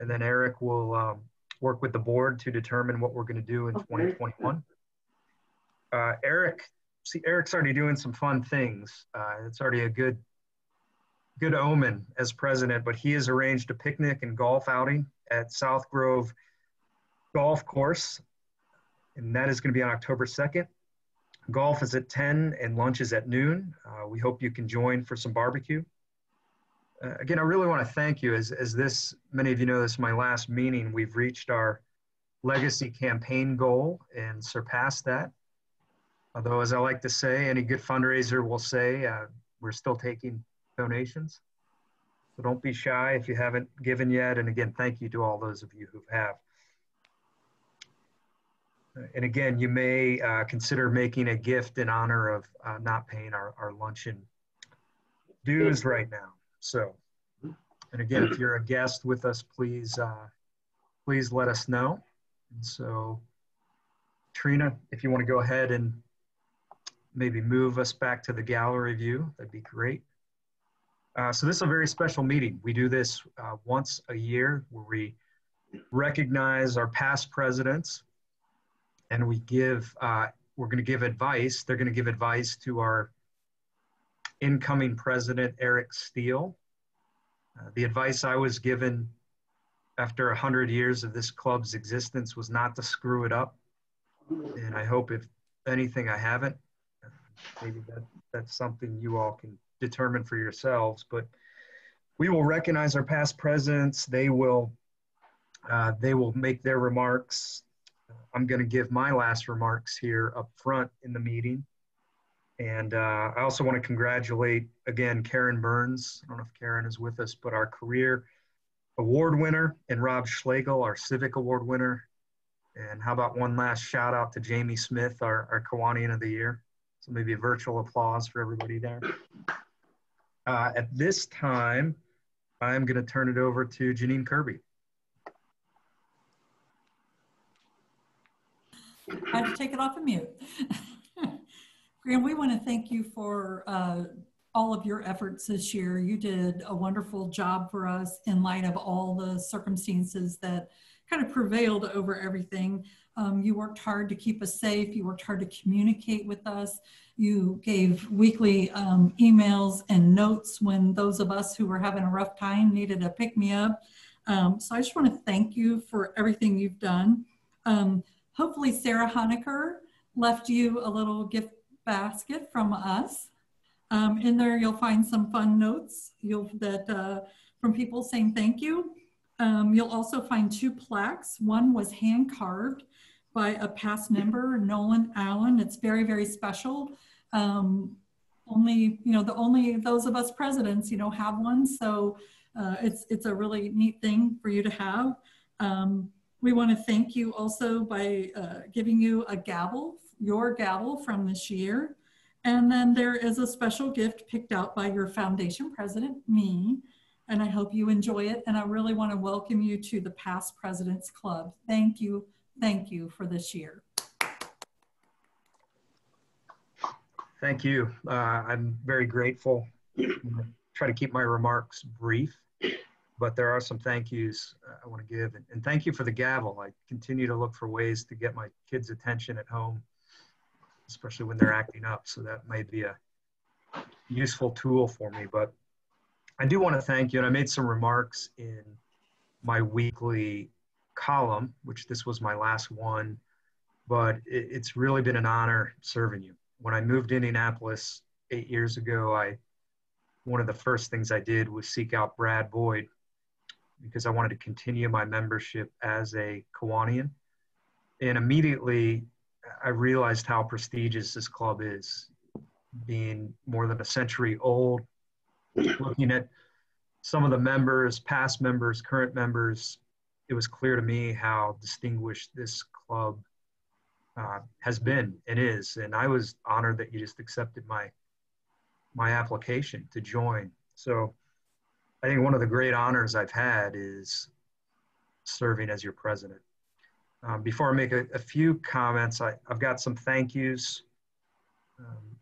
and then Eric will work with the board to determine what we're going to do in 2021. Eric's already doing some fun things. It's already a good omen as president, but he has arranged a picnic and golf outing at South Grove Golf Course, and that is going to be on October 2nd. Golf is at 10 and lunch is at noon. We hope you can join for some barbecue. Again, I really want to thank you. As this, many of you know, this is my last meeting. We've reached our legacy campaign goal and surpassed that. Although, as I like to say, any good fundraiser will say, we're still taking donations. So don't be shy if you haven't given yet. And again, thank you to all those of you who have. And again, you may consider making a gift in honor of not paying our luncheon dues right now. So, and again, if you're a guest with us, please let us know. And so, Trina, if you want to go ahead and maybe move us back to the gallery view, that'd be great. So this is a very special meeting. We do this once a year where we recognize our past presidents, and we give, we're going to give advice. They're going to give advice to our incoming president, Eric Steele. The advice I was given after 100 years of this club's existence was not to screw it up. And I hope, if anything, I haven't. Maybe that's something you all can determine for yourselves. But we will recognize our past presidents. They will make their remarks. I'm going to give my last remarks here up front in the meeting. And I also want to congratulate, again, Karen Burns. I don't know if Karen is with us, but our career award winner, and Rob Schlegel, our civic award winner. And how about one last shout out to Jamie Smith, our Kiwanian of the year. So maybe a virtual applause for everybody there. At this time, I'm going to turn it over to Janine Kirby. I have to take it off of mute. Graham, we want to thank you for all of your efforts this year. You did a wonderful job for us in light of all the circumstances that kind of prevailed over everything. You worked hard to keep us safe. You worked hard to communicate with us. You gave weekly emails and notes when those of us who were having a rough time needed a pick-me-up. So I just want to thank you for everything you've done. Hopefully Sarah Honecker left you a little gift basket from us. In there you'll find some fun notes from people saying thank you. You'll also find 2 plaques. One was hand carved by a past member, Nolan Allen. It's very, very special. Only those of us presidents, have one. So it's a really neat thing for you to have. We want to thank you also by giving you a gavel, your gavel from this year. And then there is a special gift picked out by your foundation president, me, and I hope you enjoy it. And I really want to welcome you to the Past Presidents Club. Thank you for this year. Thank you. I'm very grateful. I'm going to try to keep my remarks brief, but there are some thank yous I want to give. And thank you for the gavel. I continue to look for ways to get my kids' attention at home, especially when they're acting up. So that might be a useful tool for me. But I do want to thank you. And I made some remarks in my weekly column, which this was my last one, but it's really been an honor serving you. When I moved to Indianapolis 8 years ago, one of the first things I did was seek out Brad Boyd because I wanted to continue my membership as a Kiwanian. And immediately I realized how prestigious this club is, being more than a century old, looking at some of the members, past members, current members. It was clear to me how distinguished this club has been and is. And I was honored that you just accepted my application to join. So I think one of the great honors I've had is serving as your president. Before I make a few comments, I've got some thank yous.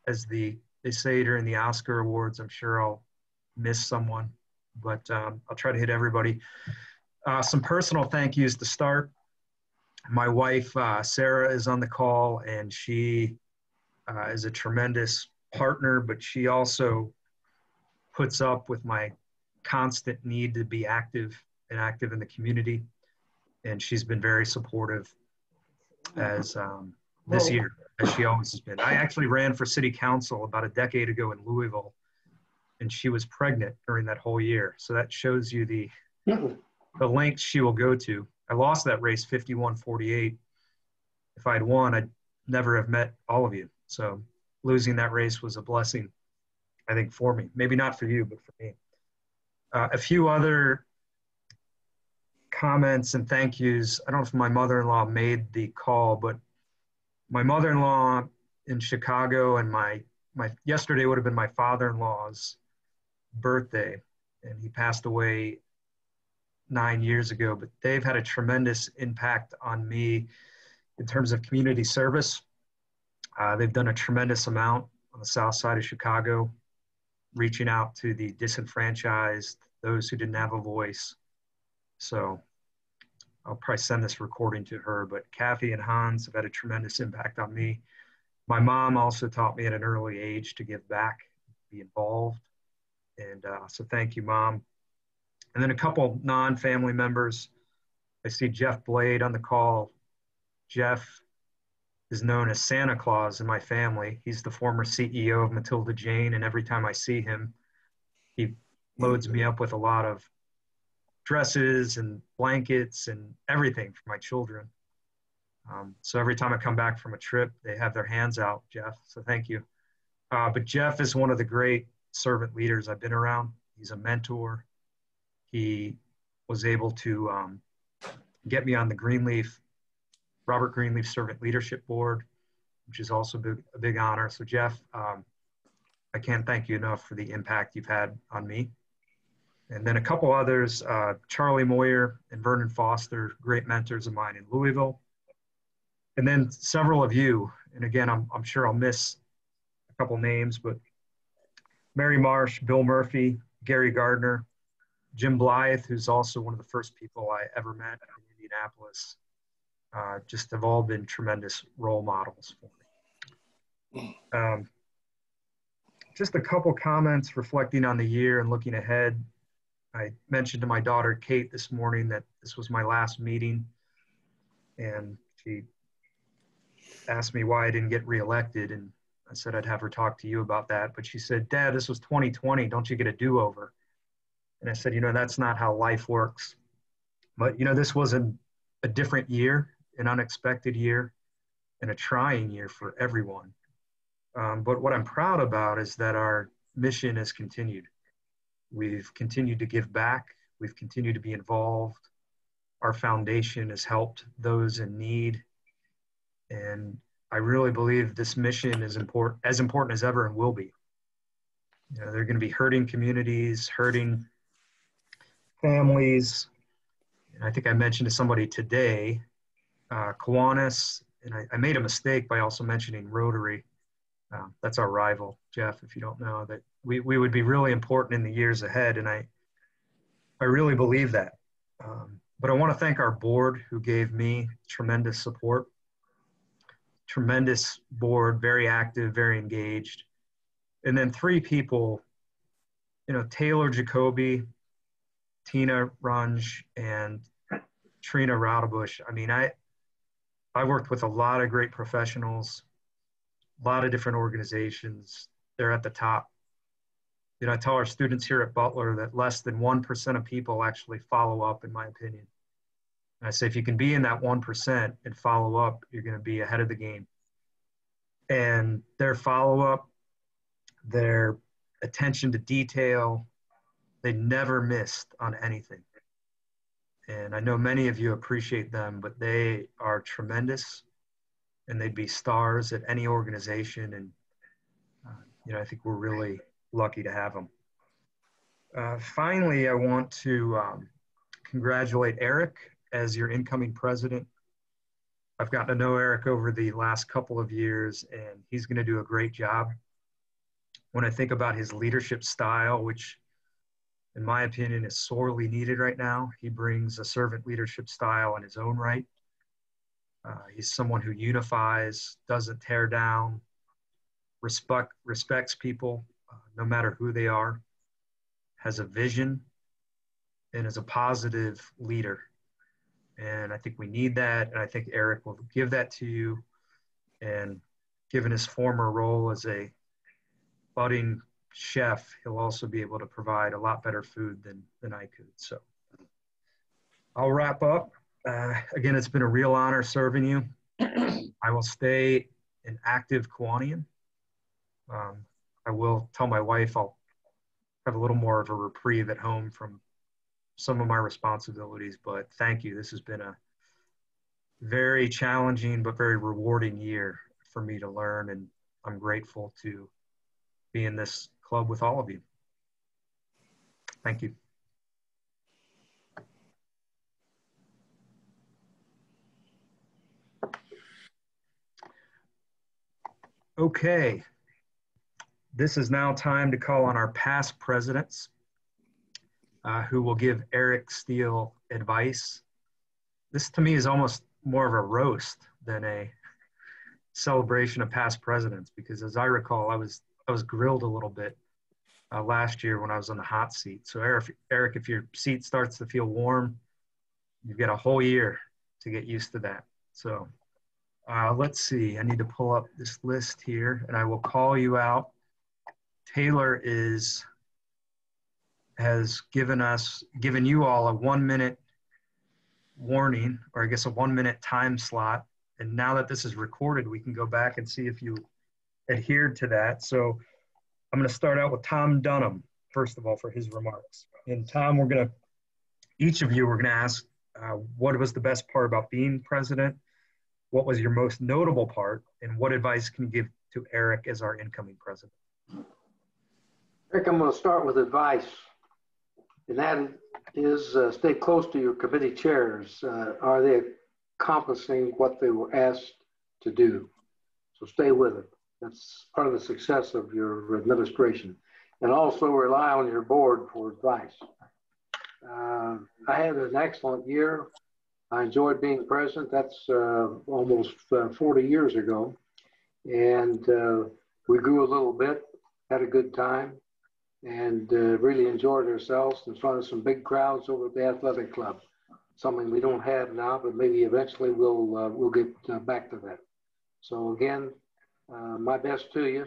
As they say during the Oscar Awards, I'm sure I'll miss someone, but I'll try to hit everybody. Some personal thank yous to start. My wife, Sarah, is on the call, and she is a tremendous partner, but she also puts up with my constant need to be active and active in the community. And she's been very supportive as this year, as she always has been. I actually ran for city council about a decade ago in Louisville, and she was pregnant during that whole year. So that shows you the lengths she will go to. I lost that race 51-48. If I'd won, I'd never have met all of you. So losing that race was a blessing, I think, for me. Maybe not for you, but for me. A few other comments and thank yous. I don't know if my mother-in-law made the call, but my mother-in-law in Chicago and my yesterday would have been my father-in-law's birthday, and he passed away 9 years ago, but they've had a tremendous impact on me in terms of community service. They've done a tremendous amount on the south side of Chicago, reaching out to the disenfranchised, those who didn't have a voice. So I'll probably send this recording to her, but Kathy and Hans have had a tremendous impact on me. My mom also taught me at an early age to give back, be involved. And so thank you, Mom. And then a couple non-family members. I see Jeff Blade on the call. Jeff is known as Santa Claus in my family. He's the former CEO of Matilda Jane, and every time I see him, he loads me up with a lot of dresses and blankets and everything for my children. So every time I come back from a trip, they have their hands out, Jeff, so thank you. But Jeff is one of the great servant leaders I've been around. He's a mentor. He was able to get me on the Robert Greenleaf Servant Leadership Board, which is also a big honor. So Jeff, I can't thank you enough for the impact you've had on me. And then a couple others, Charlie Moyer and Vernon Foster, great mentors of mine in Louisville. And then several of you, and again, I'm sure I'll miss a couple names, but Mary Marsh, Bill Murphy, Gary Gardner, Jim Blythe, who's also one of the first people I ever met in Indianapolis, just have all been tremendous role models for me. Just a couple comments reflecting on the year and looking ahead. I mentioned to my daughter, Kate, this morning that this was my last meeting, and she asked me why I didn't get reelected, and I said I'd have her talk to you about that. But she said, Dad, this was 2020. Don't you get a do-over? And I said, that's not how life works. But, this was a different year, an unexpected year, and a trying year for everyone. But what I'm proud about is that our mission has continued. We've continued to give back. We've continued to be involved. Our foundation has helped those in need. And I really believe this mission is as important as ever and will be. They're going to be hurting communities, hurting families. And I think I mentioned to somebody today, Kiwanis, and I made a mistake by also mentioning Rotary. That's our rival, Jeff, if you don't know, that we would be really important in the years ahead. And I really believe that. But I want to thank our board who gave me tremendous support. Tremendous board, very active, very engaged. And then three people, Taylor Jacoby, Tina Runge, and Trina Raudebush. I mean, I worked with a lot of great professionals, a lot of different organizations. They're at the top. I tell our students here at Butler that less than 1% of people actually follow up, in my opinion. And I say, if you can be in that 1% and follow up, you're going to be ahead of the game. And their follow-up, their attention to detail, they never missed on anything. And I know many of you appreciate them, but they are tremendous, and they'd be stars at any organization. And, I think we're really lucky to have them. Finally, I want to congratulate Eric as your incoming president. I've gotten to know Eric over the last couple of years, and he's going to do a great job. When I think about his leadership style, which in my opinion, is sorely needed right now. He brings a servant leadership style in his own right. He's someone who unifies, doesn't tear down, respects people, no matter who they are, has a vision, and is a positive leader. And I think we need that. And I think Eric will give that to you. And given his former role as a budding chef, he'll also be able to provide a lot better food than I could. So I'll wrap up. Again, it's been a real honor serving you. I will stay an active Kiwanian. I will tell my wife I'll have a little more of a reprieve at home from some of my responsibilities, but thank you. This has been a very challenging but very rewarding year for me to learn, and I'm grateful to be in this club with all of you. Thank you. Okay, this is now time to call on our past presidents who will give Eric Steele advice. This to me is almost more of a roast than a celebration of past presidents, because as I recall, I was grilled a little bit last year when I was on the hot seat. So Eric, if your seat starts to feel warm, you've got a whole year to get used to that. So let's see, I need to pull up this list here and I will call you out. Taylor has given you all a 1 minute warning, or I guess a 1 minute time slot. And now that this is recorded, we can go back and see if you adhered to that. So I'm going to start out with Tom Dunham, first of all, for his remarks. And Tom, each of you, we're going to ask what was the best part about being president? What was your most notable part? And what advice can you give to Eric as our incoming president? Eric, I'm going to start with advice. And that is stay close to your committee chairs. Are they accomplishing what they were asked to do? So stay with it. That's part of the success of your administration. And also rely on your board for advice. I had an excellent year. I enjoyed being president. That's almost 40 years ago. And we grew a little bit, had a good time, and really enjoyed ourselves in front of some big crowds over at the athletic club. Something we don't have now, but maybe eventually we'll get back to that. So again, my best to you.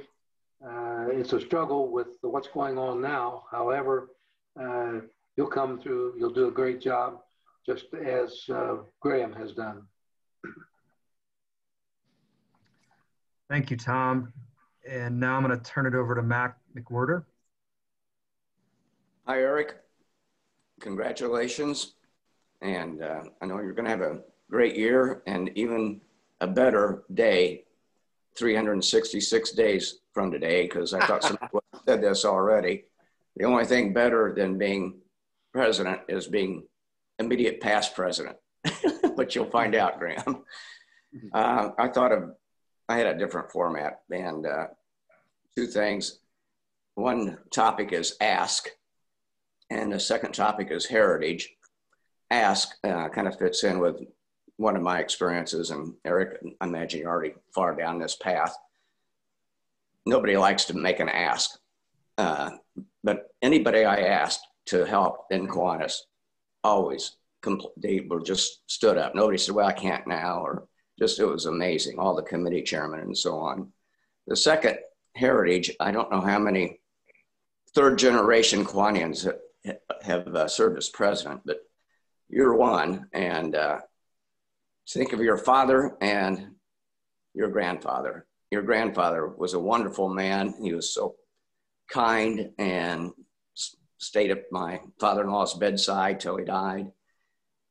It's a struggle with what's going on now. However, you'll come through, you'll do a great job, just as Graham has done. Thank you, Tom. And now I'm going to turn it over to Mac McWhirter. Hi, Eric. Congratulations. And I know you're going to have a great year and even a better day, 366 days from today, because I thought some people said this already. The only thing better than being president is being immediate past president, but you'll find out, Graham. I had a different format, and two things. One topic is ask, and the second topic is heritage. Ask kind of fits in with one of my experiences, and Eric, I imagine you're already far down this path. Nobody likes to make an ask, but anybody I asked to help in Kiwanis, always, they were just stood up. Nobody said, well, I can't now, or just, it was amazing, all the committee chairmen and so on. The second, heritage, I don't know how many third generation Kiwanians have served as president, but you're one. And think of your father and your grandfather. Your grandfather was a wonderful man. He was so kind and stayed at my father-in-law's bedside till he died.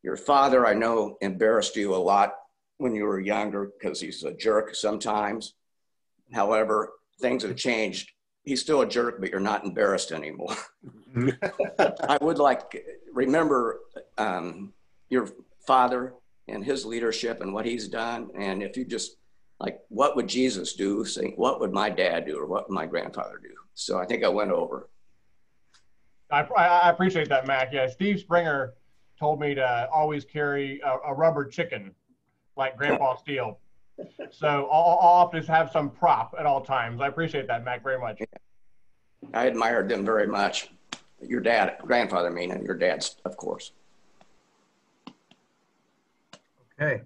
Your father, I know, embarrassed you a lot when you were younger because he's a jerk sometimes. However, things have changed. He's still a jerk, but you're not embarrassed anymore. I would remember your father and his leadership and what he's done. And if you just what would Jesus do? Think, what would my dad do? Or what would my grandfather do? So I think I went over. I appreciate that, Mac. Yeah, Steve Springer told me to always carry a rubber chicken like Grandpa Steele. So I'll have to have some prop at all times. I appreciate that, Mac, very much. I admired them very much. Your dad, grandfather, I mean, and your dad's, of course. Okay.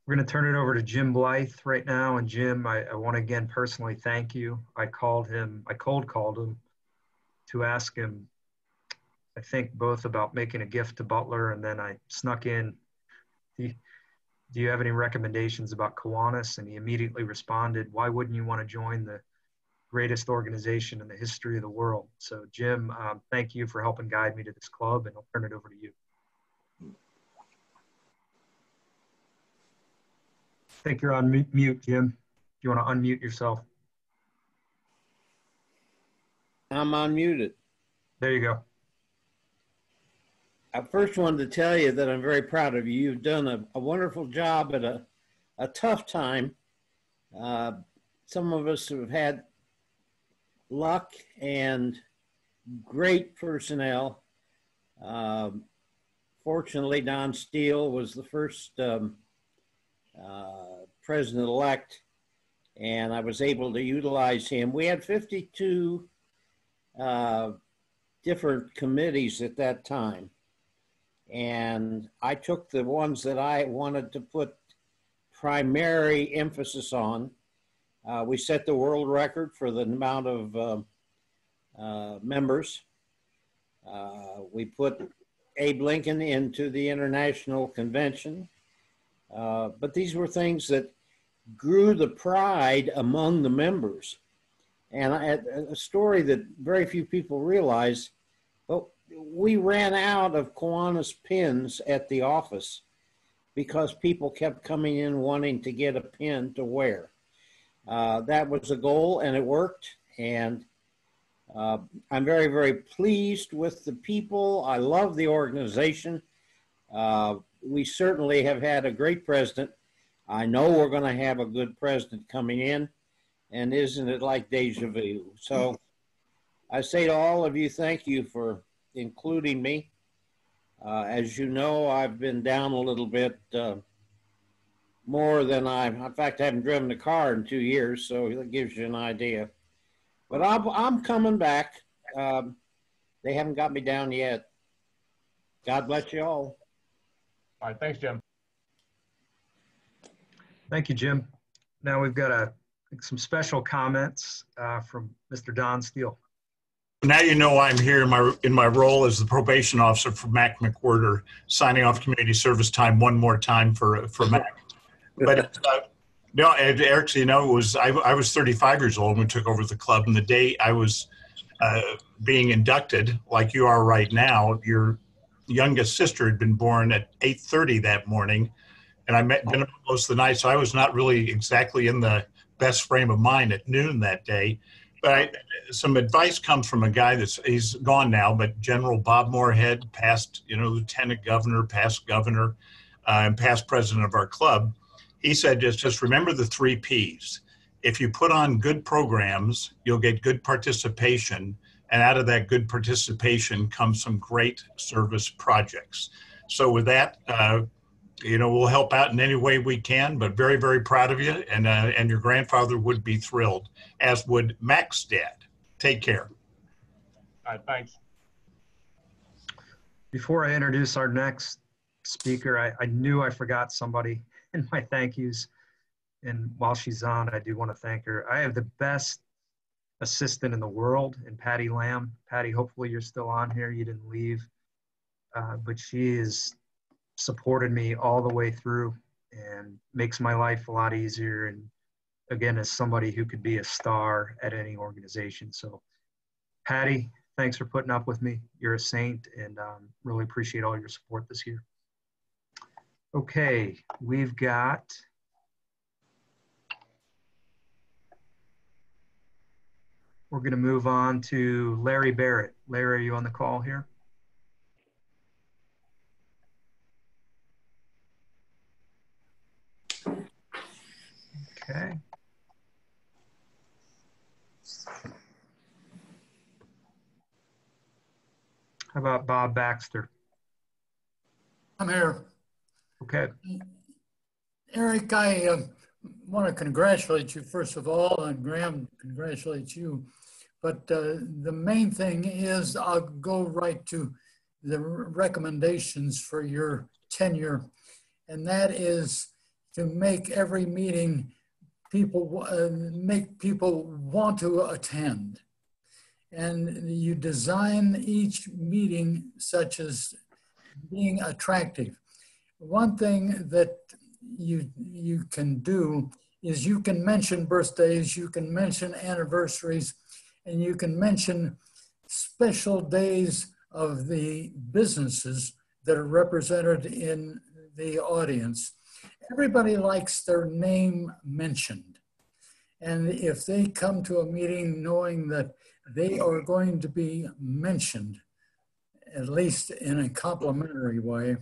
We're going to turn it over to Jim Blythe right now. And Jim, I want to again personally thank you. I cold called him to ask him, I think, both about making a gift to Butler, and then I snuck in, do you have any recommendations about Kiwanis? And he immediately responded, why wouldn't you want to join the greatest organization in the history of the world? So Jim, thank you for helping guide me to this club, and I'll turn it over to you. I think you're on mute, Jim. Do you want to unmute yourself? I'm unmuted. There you go. I first wanted to tell you that I'm very proud of you. You've done a wonderful job at a tough time. Some of us have had luck and great personnel. Fortunately, Don Steele was the first president-elect, and I was able to utilize him. We had 52 different committees at that time, and I took the ones that I wanted to put primary emphasis on. We set the world record for the amount of members. We put Abe Lincoln into the International Convention. But these were things that grew the pride among the members. And a story that very few people realize, well, we ran out of Kiwanis pins at the office because people kept coming in wanting to get a pin to wear. That was a goal, and it worked. And I'm very, very pleased with the people. I love the organization. We certainly have had a great president. I know we're going to have a good president coming in, and isn't it like deja vu? So I say to all of you, thank you for including me. As you know, I've been down a little bit more than in fact, I haven't driven a car in 2 years, so that gives you an idea. But I'm coming back. They haven't got me down yet. God bless you all. All right, thanks, Jim. Thank you, Jim. Now we've got some special comments from Mr. Don Steele. Now you know I'm here in my role as the probation officer for Mac McWhirter, signing off community service time one more time for Mac. But no, Eric, you know, I was 35 years old when we took over the club, and the day I was being inducted, like you are right now, your youngest sister had been born at 8:30 that morning, and I met dinner most of the night, so I was not really exactly in the best frame of mind at noon that day. But some advice comes from a guy he's gone now, but General Bob Moorhead, past lieutenant governor, past governor, and past president of our club. He said, just remember the 3 Ps. If you put on good programs, you'll get good participation. And out of that good participation comes some great service projects. So with that, we'll help out in any way we can, but very, very proud of you. And your grandfather would be thrilled, as would Mac's dad. Take care. All right, thanks. Before I introduce our next speaker, I knew I forgot somebody in my thank yous. And while she's on, I do want to thank her. I have the best assistant in the world in Patty Lamb. Patty, hopefully you're still on here. You didn't leave. But she has supported me all the way through and makes my life a lot easier. And again, as somebody who could be a star at any organization. So Patty, thanks for putting up with me. You're a saint, and really appreciate all your support this year. Okay, we're going to move on to Larry Barrett. Larry, are you on the call here? Okay. How about Bob Baxter? I'm here. Okay. Eric, I want to congratulate you first of all, and Graham, congratulate you. But the main thing is I'll go right to the recommendations for your tenure, and that is to make every meeting make people want to attend. And you design each meeting such as being attractive. One thing that you can do is you can mention birthdays, you can mention anniversaries, and you can mention special days of the businesses that are represented in the audience. Everybody likes their name mentioned. And if they come to a meeting knowing that they are going to be mentioned, at least in a complimentary way,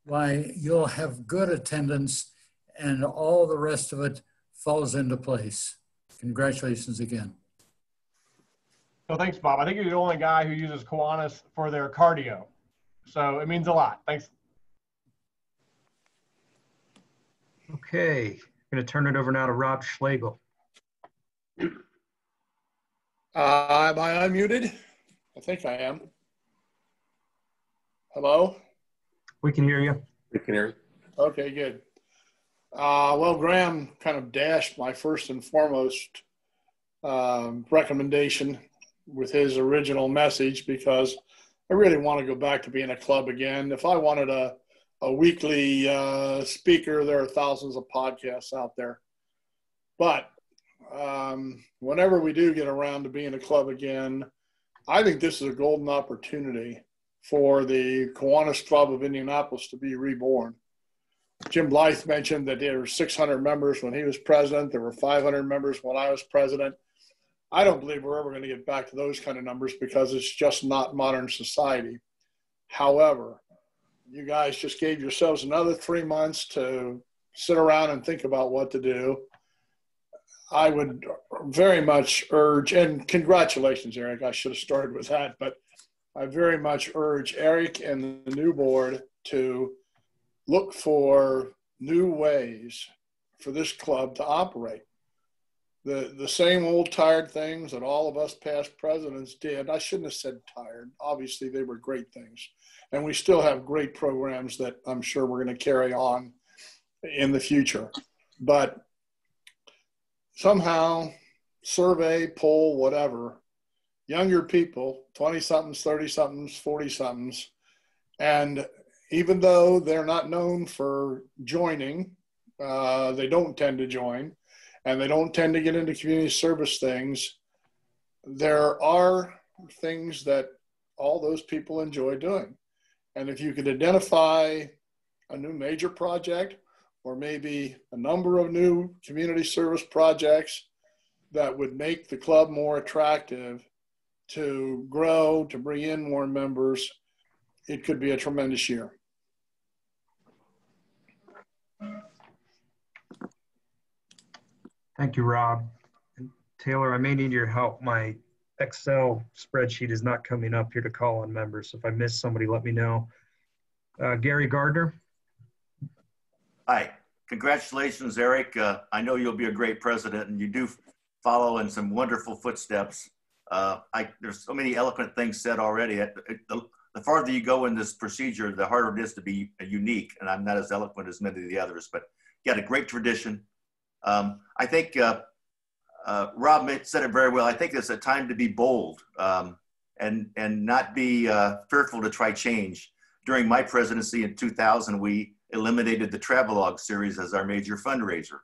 why you'll have good attendance and all the rest of it falls into place. Congratulations again. So thanks, Bob. I think you're the only guy who uses Kiwanis for their cardio. So it means a lot. Thanks. Okay, I'm going to turn it over now to Rob Schlegel. Am I unmuted? I think I am. Hello? We can hear you. We can hear you. Okay, good. Well, Graham kind of dashed my first and foremost recommendation with his original message because I really want to go back to being a club again. If I wanted a weekly speaker, there are thousands of podcasts out there. But whenever we do get around to being a club again, I think this is a golden opportunity for the Kiwanis Club of Indianapolis to be reborn. Jim Blythe mentioned that there were 600 members when he was president. There were 500 members when I was president. I don't believe we're ever going to get back to those kind of numbers because it's just not modern society. However, you guys just gave yourselves another 3 months to sit around and think about what to do. I would very much urge, and congratulations, Eric, I should have started with that, but I very much urge Eric and the new board to look for new ways for this club to operate. The same old tired things that all of us past presidents did. I shouldn't have said tired. Obviously, they were great things. And we still have great programs that I'm sure we're going to carry on in the future. But somehow, survey, poll, whatever, younger people, 20-somethings, 30-somethings, 40-somethings, and even though they're not known for joining, they don't tend to join, and they don't tend to get into community service things, there are things that all those people enjoy doing. And if you could identify a new major project or maybe a number of new community service projects that would make the club more attractive to grow, to bring in more members, it could be a tremendous year. Thank you, Rob. And Taylor, I may need your help. My Excel spreadsheet is not coming up here to call on members. So if I miss somebody, let me know. Gary Gardner. Hi, congratulations, Eric. I know you'll be a great president, and you do follow in some wonderful footsteps. There's so many eloquent things said already. The farther you go in this procedure, the harder it is to be unique. And I'm not as eloquent as many of the others, but you got a great tradition. I think Rob said it very well. I think it's a time to be bold and not be fearful to try change. During my presidency in 2000, we eliminated the Travelog series as our major fundraiser.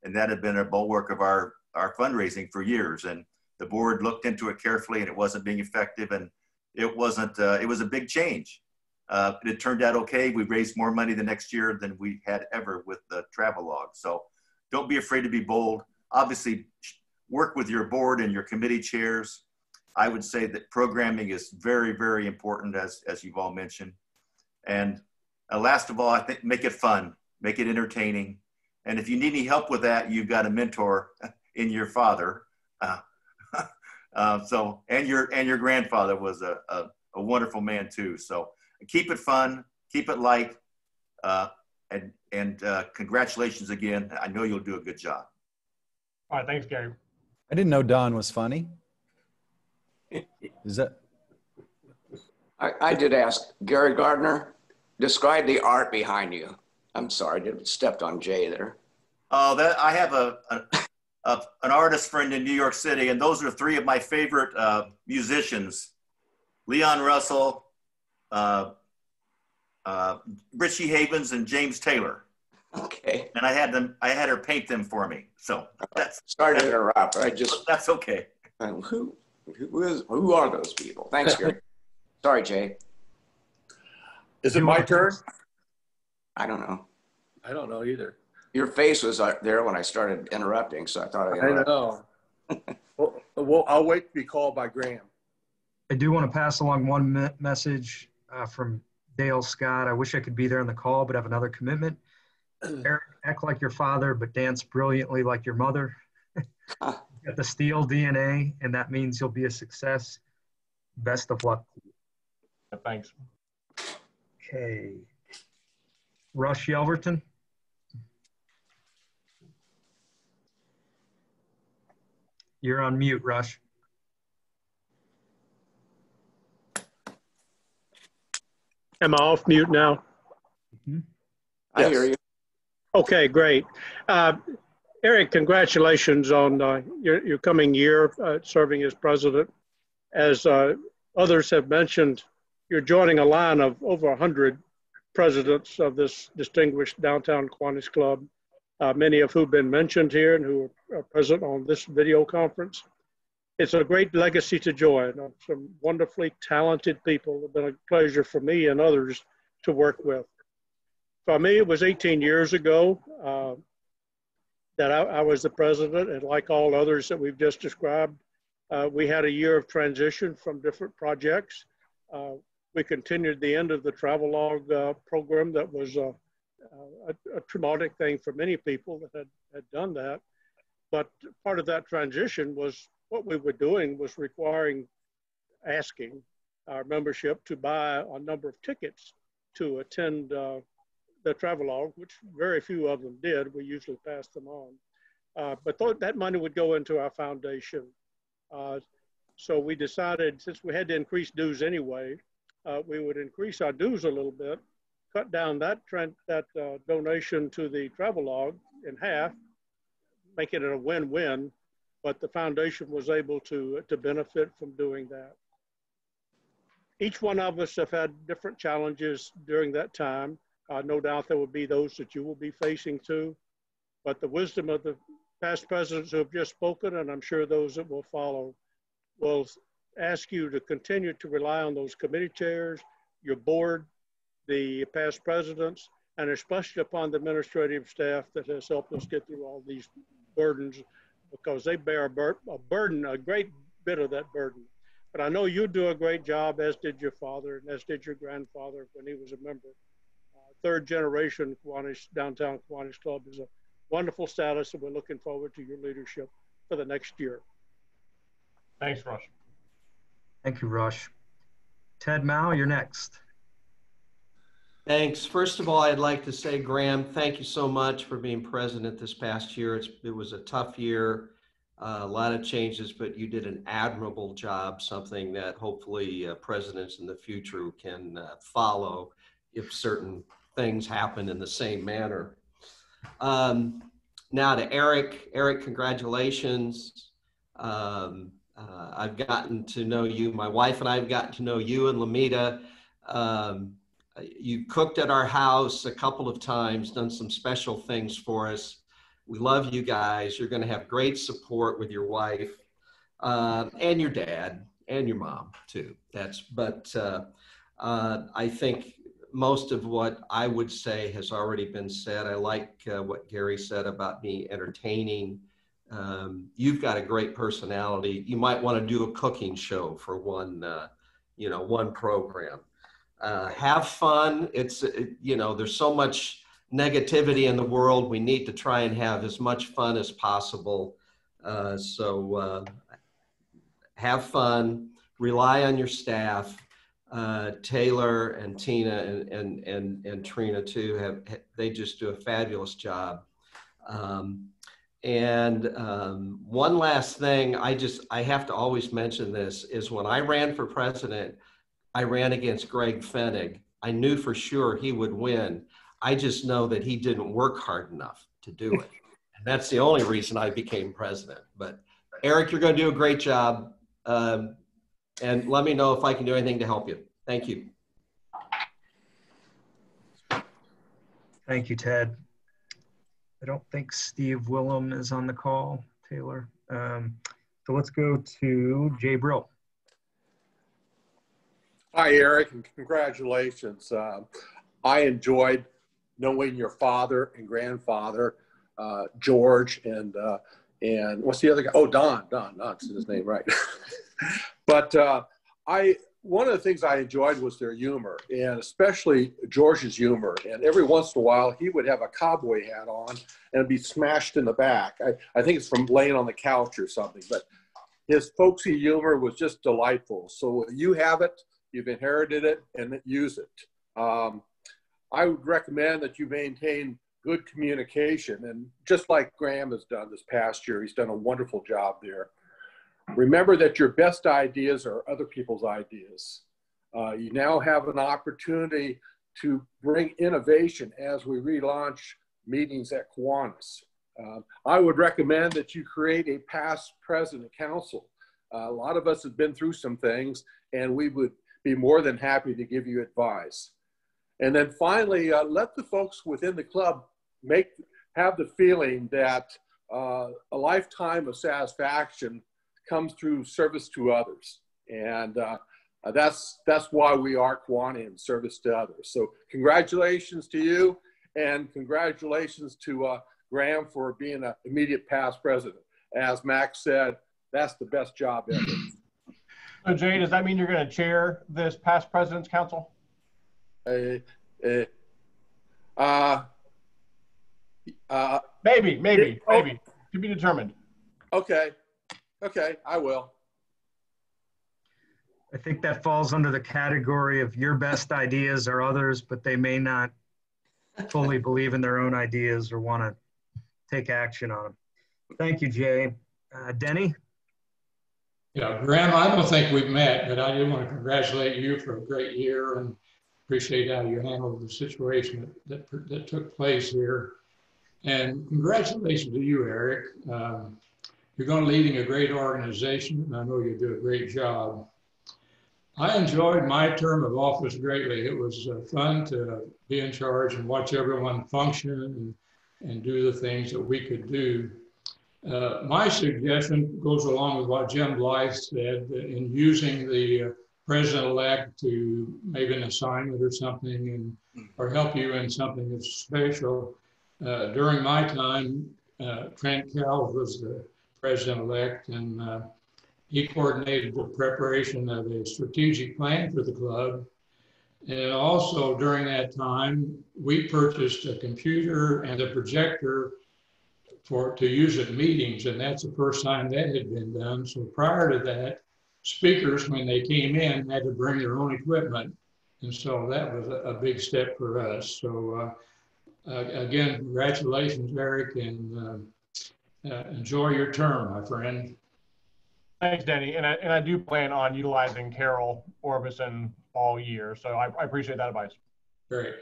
And that had been a bulwark of our fundraising for years. And the board looked into it carefully and it wasn't being effective. And it was a big change. It turned out okay. We raised more money the next year than we had ever with the Travelog. So don't be afraid to be bold. Obviously, work with your board and your committee chairs. I would say that programming is very, very important, as you've all mentioned. And last of all, I think make it fun, make it entertaining. And if you need any help with that, you've got a mentor in your father. And your grandfather was a a wonderful man too. So keep it fun, keep it light, and congratulations again. I know you'll do a good job. All right, thanks, Gary. I didn't know Don was funny. Is that? I did ask Gary Gardner, describe the art behind you. I'm sorry, I stepped on Jay there. Oh, that I have an artist friend in New York City, and those are three of my favorite musicians: Leon Russell, Richie Havens, and James Taylor. Okay. And I had her paint them for me. So that's sorry to interrupt. That's okay. Who are those people? Thanks, Gary. Sorry, Jay. Is it my turn? I don't know. I don't know either. Your face was there when I started interrupting, so I thought I'd interrupt. I know. well, I'll wait to be called by Graham. I do want to pass along one message from Dale Scott. I wish I could be there on the call, but I have another commitment. Eric, act like your father, but dance brilliantly like your mother. You got the Steel DNA, and that means you'll be a success. Best of luck. Thanks. Okay. Rush Yelverton. You're on mute, Rush. Am I off mute now? Mm-hmm. I hear you. Okay, great. Eric, congratulations on your coming year serving as president. As others have mentioned, you're joining a line of over 100 presidents of this distinguished downtown Kiwanis Club, many of whom have been mentioned here and who are present on this video conference. It's a great legacy to join. Some wonderfully talented people. It's been a pleasure for me and others to work with. For me, it was 18 years ago that I was the president, and like all others that we've just described, we had a year of transition from different projects. We continued the end of the travelogue program that was a traumatic thing for many people that had done that. But part of that transition was what we were doing was asking our membership to buy a number of tickets to attend the travelogue, which very few of them did. We usually passed them on. But that money would go into our foundation. So we decided, since we had to increase dues anyway, we would increase our dues a little bit, cut down that donation to the travelogue in half, making it a win-win, but the foundation was able to benefit from doing that. Each one of us have had different challenges during that time. No doubt there will be those that you will be facing too, but the wisdom of the past presidents who have just spoken, and I'm sure those that will follow, will ask you to continue to rely on those committee chairs, your board, the past presidents, and especially upon the administrative staff that has helped us get through all these burdens, because they bear a burden, a great bit of that burden. But I know you do a great job, as did your father, and as did your grandfather when he was a member. Third generation Kiwanis, downtown Kiwanis Club is a wonderful status, and we're looking forward to your leadership for the next year. Thanks, Rush. Thank you, Rush. Ted Mao, you're next. Thanks. First of all, I'd like to say, Graham, thank you so much for being president this past year. It was a tough year, a lot of changes, but you did an admirable job, something that hopefully presidents in the future can follow if certain things happen in the same manner. Now to Eric. Eric, congratulations. I've gotten to know you. My wife and I have gotten to know you and Lamita. You cooked at our house a couple of times, done some special things for us. We love you guys. You're going to have great support with your wife and your dad and your mom too. I think most of what I would say has already been said. I like what Gary said about me entertaining. You've got a great personality. You might want to do a cooking show for one program. Have fun. There's so much negativity in the world. We need to try and have as much fun as possible. So have fun, rely on your staff, Taylor and Tina and Trina too they just do a fabulous job. One last thing, I have to always mention this, is when I ran for president, I ran against Greg Fennig. I knew for sure he would win. I just know that he didn't work hard enough to do it. And that's the only reason I became president. But Eric, you're going to do a great job. And let me know if I can do anything to help you. Thank you. Thank you, Ted. I don't think Steve Willem is on the call, Taylor. So let's go to Jay Brill. Hi, Eric, and congratulations. I enjoyed knowing your father and grandfather, George, and what's the other guy? Oh, Don's his name, right? But one of the things I enjoyed was their humor, and especially George's humor. And every once in a while, he would have a cowboy hat on and be smashed in the back. I think it's from laying on the couch or something, but his folksy humor was just delightful. So you have it, you've inherited it, and use it. I would recommend that you maintain good communication, and just like Graham has done this past year, he's done a wonderful job there. Remember that your best ideas are other people's ideas. You now have an opportunity to bring innovation as we relaunch meetings at Kiwanis. I would recommend that you create a past president council. A lot of us have been through some things, and we would be more than happy to give you advice. And then finally, let the folks within the club have the feeling that a lifetime of satisfaction comes through service to others. And that's why we are Kiwani, service to others. So congratulations to you, and congratulations to Graham for being an immediate past president. As Max said, that's the best job ever. So Jay, does that mean you're going to chair this past president's council? Maybe. To be determined. Okay, I will. I think that falls under the category of your best ideas or others, but they may not fully believe in their own ideas or want to take action on them. Thank you, Jay. Denny? Yeah, Graham, I don't think we've met, but I do want to congratulate you for a great year and appreciate how you handled the situation that took place here. And congratulations to you, Eric. You're going to leading a great organization, and I know you do a great job. I enjoyed my term of office greatly. It was fun to be in charge and watch everyone function and do the things that we could do. My suggestion goes along with what Jim Blythe said in using the president-elect to maybe an assignment or something, or help you in something that's special. During my time, Trent Cowles was the president-elect, and he coordinated the preparation of a strategic plan for the club. And also during that time, we purchased a computer and a projector to use at meetings, and that's the first time that had been done. So prior to that, speakers, when they came in, had to bring their own equipment. And so that was a big step for us. So again, congratulations, Eric, and enjoy your term, my friend. Thanks, Denny. And I do plan on utilizing Carol Orbison all year. So I appreciate that advice. Great.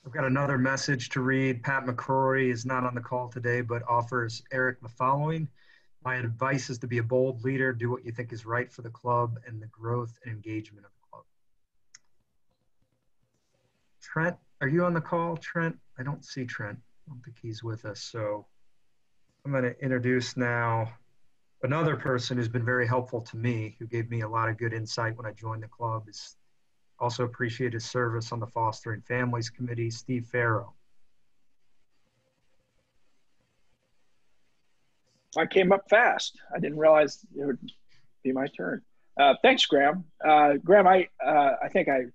I've got another message to read. Pat McCrory is not on the call today, but offers Eric the following. My advice is to be a bold leader, do what you think is right for the club and the growth and engagement of the club. Trent, are you on the call, Trent? I don't see Trent. I don't think he's with us. So I'm going to introduce now another person who's been very helpful to me, who gave me a lot of good insight when I joined the club. Is also appreciate his service on the Fostering Families Committee, Steve Farrow. I came up fast. I didn't realize it would be my turn. Thanks, Graham. Graham, I think I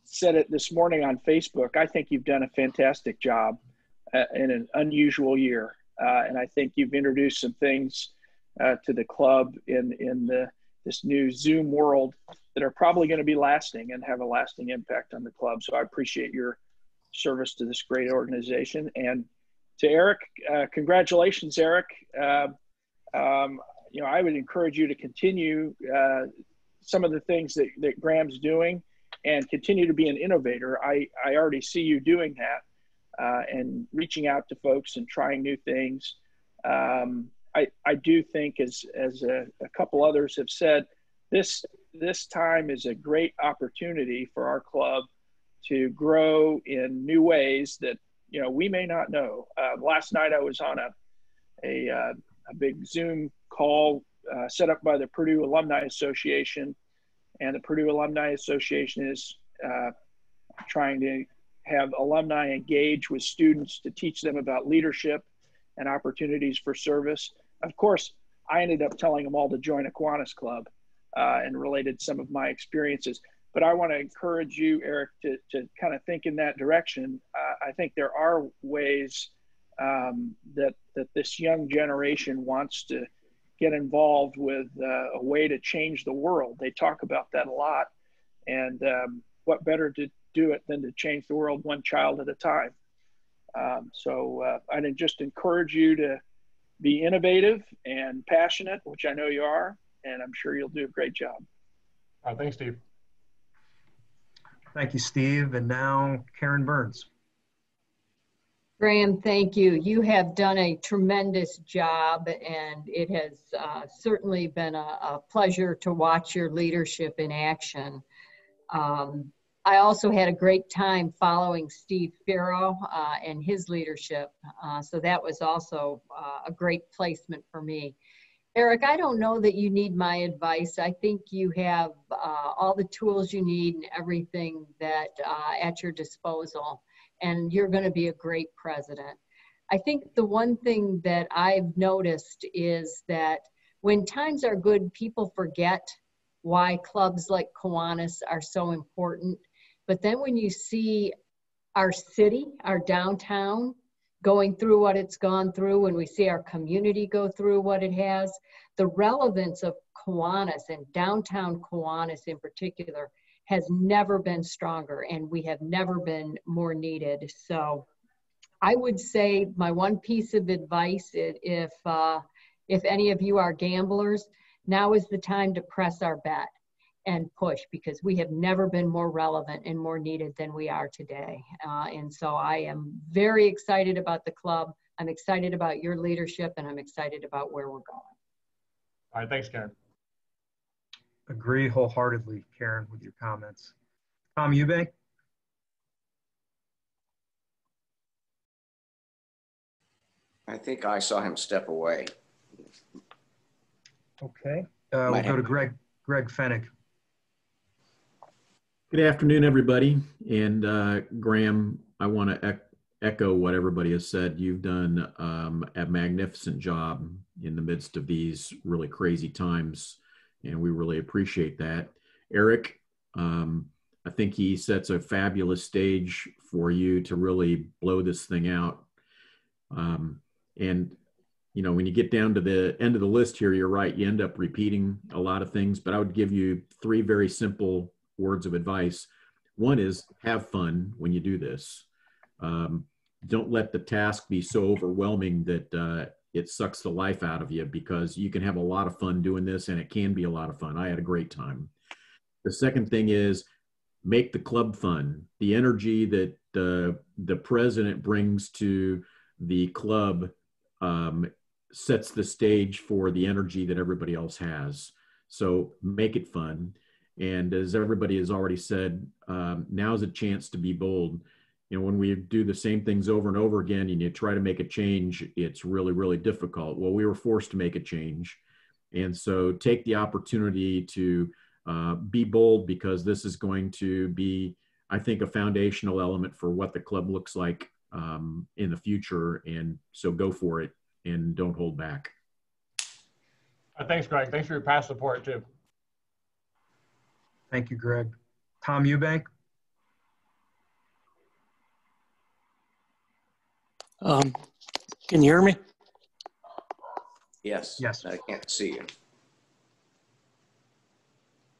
said it this morning on Facebook. I think you've done a fantastic job in an unusual year. And I think you've introduced some things to the club in the this new Zoom world that are probably going to be lasting and have a lasting impact on the club. So I appreciate your service to this great organization. And to Eric, congratulations, Eric. You know, I would encourage you to continue some of the things that Graham's doing and continue to be an innovator. I already see you doing that and reaching out to folks and trying new things. I do think, as a couple others have said, this time is a great opportunity for our club to grow in new ways that, you know, we may not know. Last night I was on a big Zoom call set up by the Purdue Alumni Association, and the Purdue Alumni Association is trying to have alumni engage with students to teach them about leadership and opportunities for service. Of course, I ended up telling them all to join a Kiwanis club and related some of my experiences. But I want to encourage you, Eric, to kind of think in that direction. I think there are ways that this young generation wants to get involved with a way to change the world. They talk about that a lot. And what better to do it than to change the world one child at a time. So I'd just encourage you to be innovative and passionate, which I know you are, and I'm sure you'll do a great job. Thanks, Steve. Thank you, Steve. And now Karen Burns. Graham, thank you. You have done a tremendous job, and it has certainly been a pleasure to watch your leadership in action. I also had a great time following Steve Farrow and his leadership, so that was also a great placement for me. Eric, I don't know that you need my advice. I think you have all the tools you need and everything that at your disposal, and you're going to be a great president. I think the one thing that I've noticed is that when times are good, people forget why clubs like Kiwanis are so important. But then when you see our city, our downtown, going through what it's gone through, when we see our community go through what it has, the relevance of Kiwanis and downtown Kiwanis in particular has never been stronger, and we have never been more needed. So I would say my one piece of advice, if any of you are gamblers, now is the time to press our bet and push, because we have never been more relevant and more needed than we are today. And so I am very excited about the club. I'm excited about your leadership, and I'm excited about where we're going. All right, thanks, Karen. Agree wholeheartedly, Karen, with your comments. Tom Eubank. I think I saw him step away. Okay, we'll go to Greg Fennig. Good afternoon, everybody. And Graham, I want to echo what everybody has said. You've done a magnificent job in the midst of these really crazy times, and we really appreciate that. Eric, I think he sets a fabulous stage for you to really blow this thing out. And, you know, when you get down to the end of the list here, you're right, you end up repeating a lot of things, but I would give you 3 very simple words of advice. One is have fun when you do this. Don't let the task be so overwhelming that it sucks the life out of you, because you can have a lot of fun doing this, and it can be a lot of fun. I had a great time. The second thing is make the club fun. The energy that the president brings to the club sets the stage for the energy that everybody else has. So make it fun. And as everybody has already said, now's a chance to be bold. You know, when we do the same things over and over again and you try to make a change, it's really, really difficult. Well, we were forced to make a change. And so take the opportunity to be bold, because this is going to be, I think, a foundational element for what the club looks like in the future. And so go for it and don't hold back. Thanks, Greg. Thanks for your past support, too. Thank you, Greg. Tom Eubank. Can you hear me? Yes. Yes. I can't see you.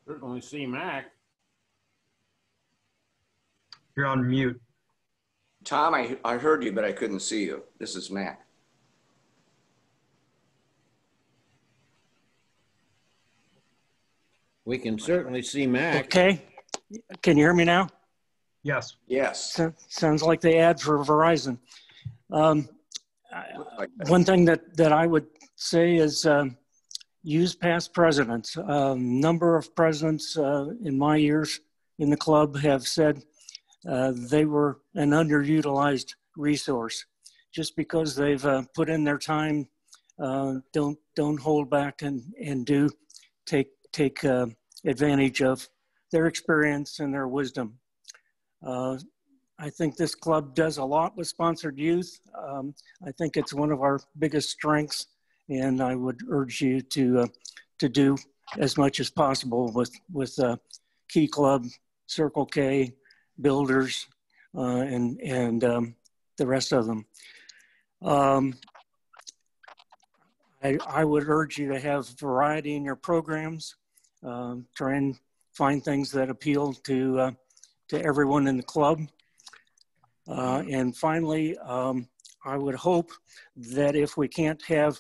Certainly see Mac. You're on mute. Tom, I heard you, but I couldn't see you. This is Mac. We can certainly see Mac. Okay. Can you hear me now? Yes. Yes. Sounds like the ad for Verizon. One thing that I would say is use past presidents. Number of presidents in my years in the club have said they were an underutilized resource. Just because they've put in their time, don't hold back and do take advantage of their experience and their wisdom. I think this club does a lot with sponsored youth. I think it's one of our biggest strengths, and I would urge you to do as much as possible with Key Club, Circle K, Builders, and the rest of them. I would urge you to have variety in your programs. Try and find things that appeal to everyone in the club. And finally, I would hope that if we can't have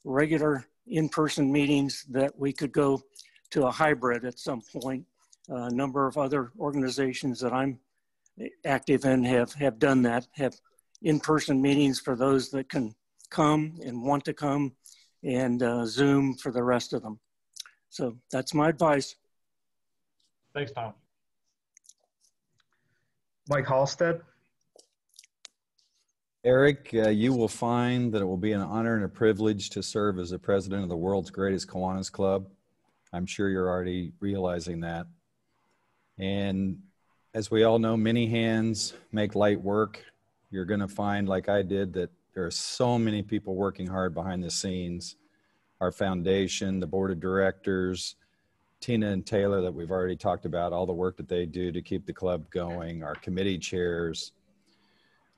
regular in-person meetings, that we could go to a hybrid at some point. A number of other organizations that I'm active in have done that, have in-person meetings for those that can come and want to come, and Zoom for the rest of them. So that's my advice. Thanks, Tom. Mike Halstead. Eric, you will find that it will be an honor and a privilege to serve as the president of the world's greatest Kiwanis club. I'm sure you're already realizing that. And as we all know, many hands make light work. You're going to find, like I did, that there are so many people working hard behind the scenes. Our foundation, the board of directors, Tina and Taylor that we've already talked about, all the work that they do to keep the club going, our committee chairs.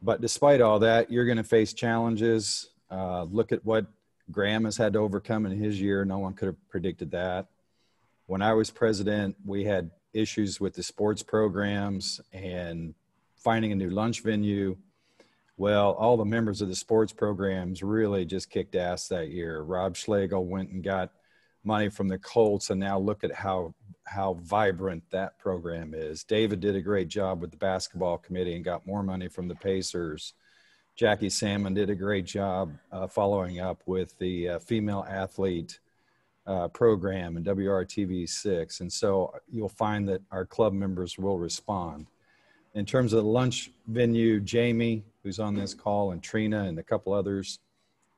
But despite all that, you're going to face challenges. Look at what Graham has had to overcome in his year. No one could have predicted that. When I was president, we had issues with the sports programs and finding a new lunch venue. Well, all the members of the sports programs really just kicked ass that year. Rob Schlegel went and got money from the Colts, and now look at how vibrant that program is. David did a great job with the basketball committee and got more money from the Pacers. Jackie Salmon did a great job following up with the female athlete program in WRTV6. And so you'll find that our club members will respond. In terms of the lunch venue, Jamie, who's on this call, and Trina and a couple others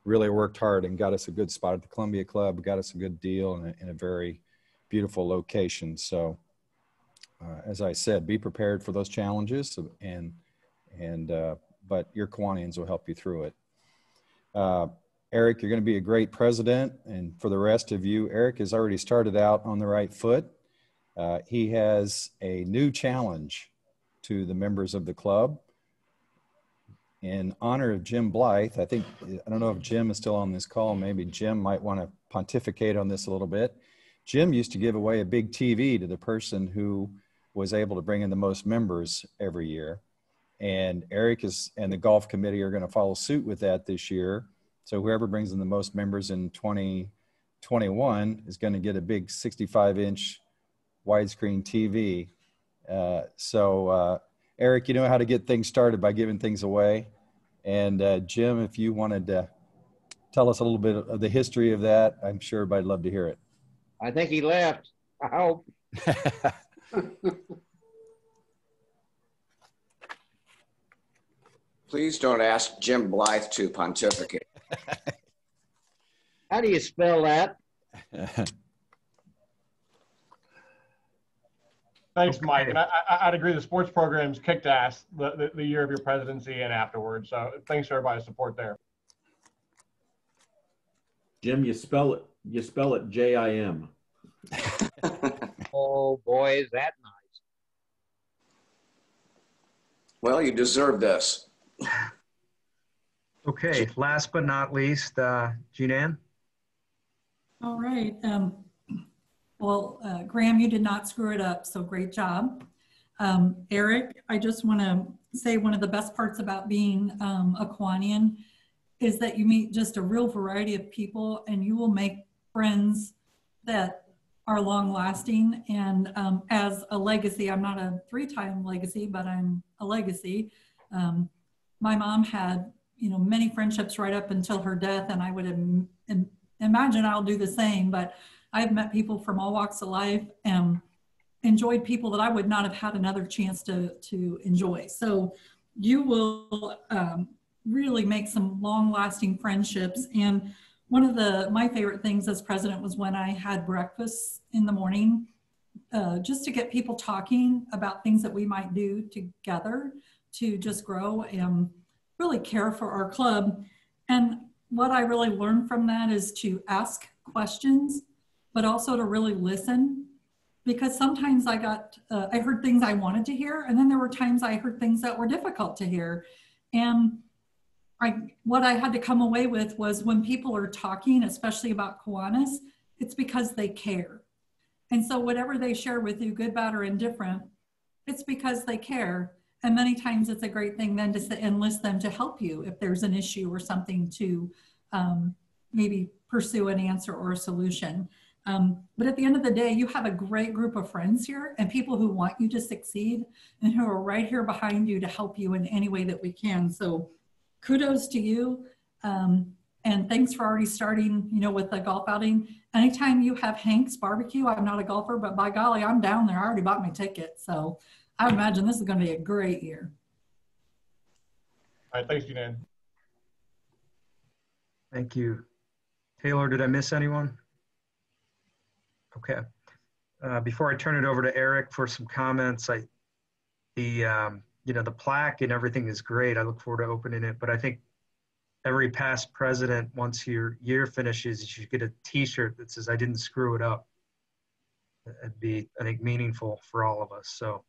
really worked hard and got us a good spot at the Columbia Club, got us a good deal in a very beautiful location. So as I said, be prepared for those challenges, but your Kiwanians will help you through it. Eric, you're going to be a great president. And for the rest of you, Eric has already started out on the right foot. He has a new challenge to the members of the club. In honor of Jim Blythe, I don't know if Jim is still on this call. Maybe Jim might want to pontificate on this a little bit. Jim used to give away a big TV to the person who was able to bring in the most members every year. And Eric and the golf committee are going to follow suit with that this year. So whoever brings in the most members in 2021 is going to get a big 65-inch widescreen TV. Eric, you know how to get things started by giving things away. And Jim, if you wanted to tell us a little bit of the history of that, I'm sure everybody'd love to hear it. I think he left. I hope. Please don't ask Jim Blythe to pontificate. How do you spell that? Thanks, Okay. Mike. And I'd agree the sports programs kicked ass the year of your presidency and afterwards. So thanks for everybody's support there. Jim, you spell it J-I-M. Oh boy, is that nice. Well, you deserve this. Okay, last but not least, Jean Ann. All right. Well, Graham, you did not screw it up, so great job. Eric, I just want to say one of the best parts about being a Kiwanian is that you meet just a real variety of people, and you will make friends that are long lasting. And as a legacy, I'm not a 3-time legacy, but I'm a legacy. My mom had, many friendships right up until her death, and I would imagine I'll do the same, but I've met people from all walks of life and enjoyed people that I would not have had another chance to enjoy. So you will really make some long lasting friendships. And one of my favorite things as president was when I had breakfast in the morning, just to get people talking about things that we might do together to just grow and really care for our club. And what I really learned from that is to ask questions, but also to really listen. Because sometimes I heard things I wanted to hear, and then there were times I heard things that were difficult to hear. And what I had to come away with was when people are talking, especially about Kiwanis, it's because they care. And so whatever they share with you, good, bad, or indifferent, it's because they care. And many times it's a great thing then to enlist them to help you if there's an issue or something to maybe pursue an answer or a solution. But at the end of the day, you have a great group of friends here and people who want you to succeed and who are right here behind you to help you in any way that we can. So kudos to you. And thanks for already starting, with the golf outing. Anytime you have Hank's barbecue, I'm not a golfer, but by golly, I'm down there. I already bought my ticket. So I imagine this is going to be a great year. All right, thanks, Jeanine. Thank you. Taylor, did I miss anyone? Okay. Before I turn it over to Eric for some comments, the plaque and everything is great. I look forward to opening it, but I think every past president, once your year finishes, you should get a T-shirt that says, "I didn't screw it up." It'd be, I think, meaningful for all of us. So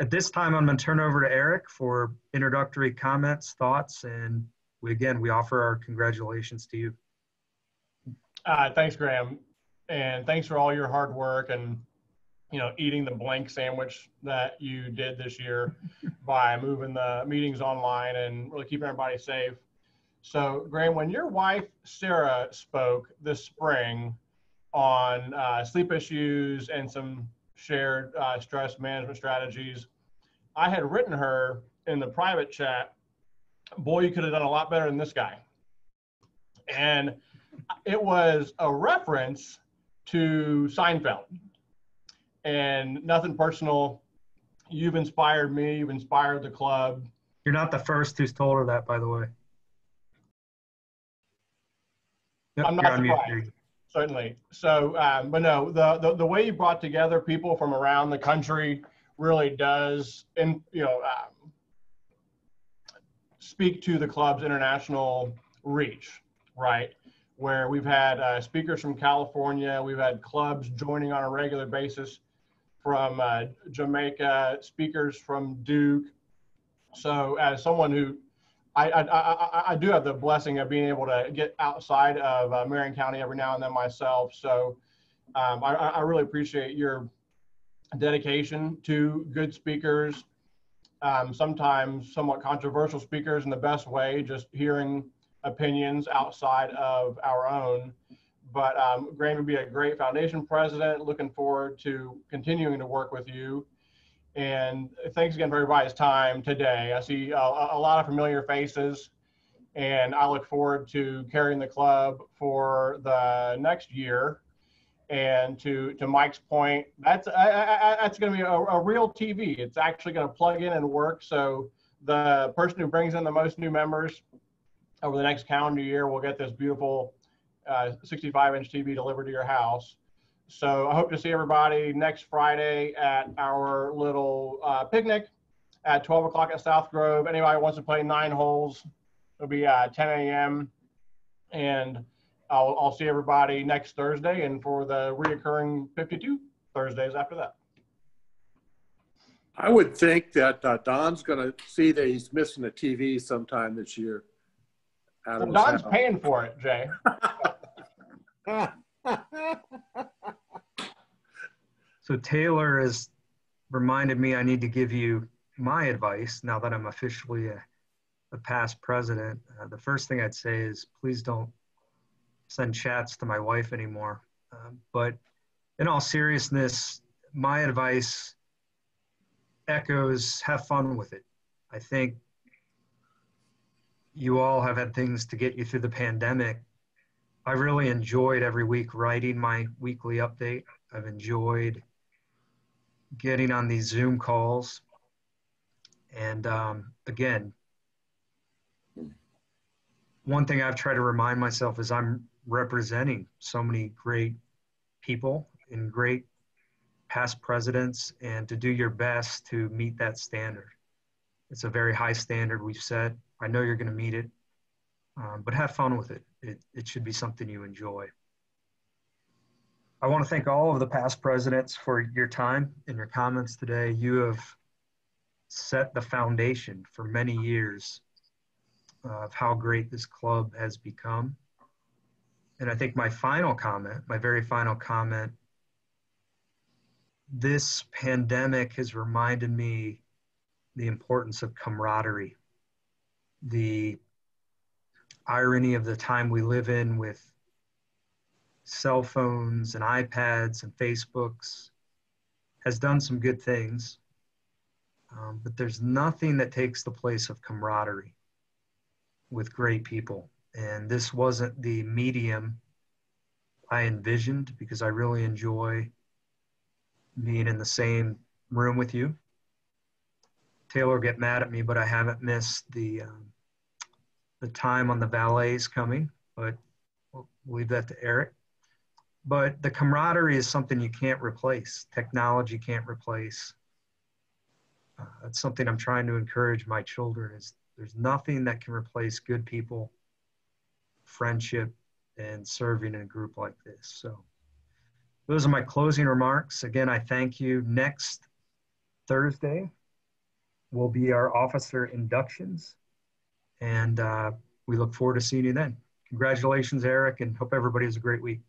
at this time, I'm going to turn over to Eric for introductory comments, thoughts, and we offer our congratulations to you. Thanks, Graham. And thanks for all your hard work and, eating the blank sandwich that you did this year by moving the meetings online and really keeping everybody safe. So, Graham, when your wife, Sarah, spoke this spring on sleep issues and some shared stress management strategies, I had written her in the private chat, "Boy, you could have done a lot better than this guy." And it was a reference to Seinfeld. And nothing personal. You've inspired me. You've inspired the club. You're not the first who's told her that, by the way. Yep, I'm not surprised, certainly. So, but no, the way you brought together people from around the country really does, speak to the club's international reach, right? Where we've had speakers from California, we've had clubs joining on a regular basis from Jamaica, speakers from Duke. So as someone who, I do have the blessing of being able to get outside of Marion County every now and then myself. So I really appreciate your dedication to good speakers, sometimes somewhat controversial speakers in the best way, just hearing opinions outside of our own. But Graham would be a great foundation president. Looking forward to continuing to work with you. And thanks again for everybody's time today. I see a lot of familiar faces, and I look forward to carrying the club for the next year. And to Mike's point, that's going to be a real TV. It's actually going to plug in and work. So the person who brings in the most new members over the next calendar year will get this beautiful 65-inch TV delivered to your house. So I hope to see everybody next Friday at our little picnic at 12 o'clock at South Grove. Anybody who wants to play 9 holes, it'll be 10 a.m. And I'll see everybody next Thursday, and for the reoccurring 52 Thursdays after that. I would think that Don's going to see that he's missing a TV sometime this year. Well, Don's paying for it, Jay. So Taylor has reminded me I need to give you my advice now that I'm officially a past president. The first thing I'd say is please don't send chats to my wife anymore. But in all seriousness, my advice echoes have fun with it. I think you all have had things to get you through the pandemic. I really enjoyed every week writing my weekly update. I've enjoyed getting on these Zoom calls. And again, one thing I've tried to remind myself is I'm representing so many great people and great past presidents, and to do your best to meet that standard. It's a very high standard we've set. I know you're going to meet it, but have fun with it. It should be something you enjoy. I want to thank all of the past presidents for your time and your comments today. You have set the foundation for many years of how great this club has become. And I think my final comment, my very final comment, this pandemic has reminded me the importance of camaraderie, the irony of the time we live in with cell phones and iPads and Facebooks has done some good things, but there's nothing that takes the place of camaraderie with great people. And this wasn't the medium I envisioned, because I really enjoy being in the same room with you. Taylor will get mad at me, but I haven't missed the time on the valets coming, but we'll leave that to Eric. But the camaraderie is something you can't replace. Technology can't replace. That's something I'm trying to encourage my children, is there's nothing that can replace good people, friendship, and serving in a group like this. So those are my closing remarks. Again, I thank you. Next Thursday will be our officer inductions, and we look forward to seeing you then. Congratulations, Eric, and hope everybody has a great week.